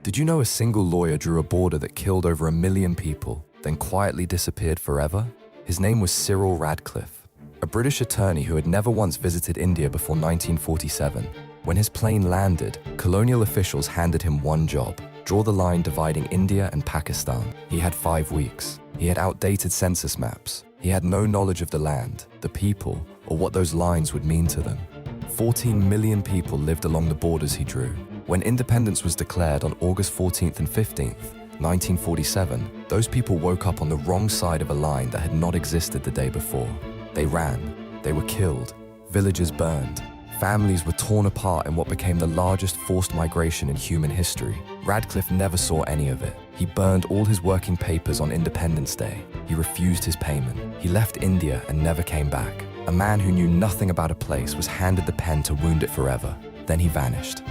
Did you know a single lawyer drew a border that killed over 1 million people, then quietly disappeared forever? His name was Cyril Radcliffe, a British attorney who had never once visited India before 1947. When his plane landed, colonial officials handed him one job: draw the line dividing India and Pakistan. He had 5 weeks. He had outdated census maps. He had no knowledge of the land, the people, or what those lines would mean to them. 14 million people lived along the borders he drew. When independence was declared on August 14th and 15th, 1947, those people woke up on the wrong side of a line that had not existed the day before. They ran. They were killed. Villages burned. Families were torn apart in what became the largest forced migration in human history. Radcliffe never saw any of it. He burned all his working papers on Independence Day. He refused his payment. He left India and never came back. A man who knew nothing about a place was handed the pen to wound it forever. Then he vanished.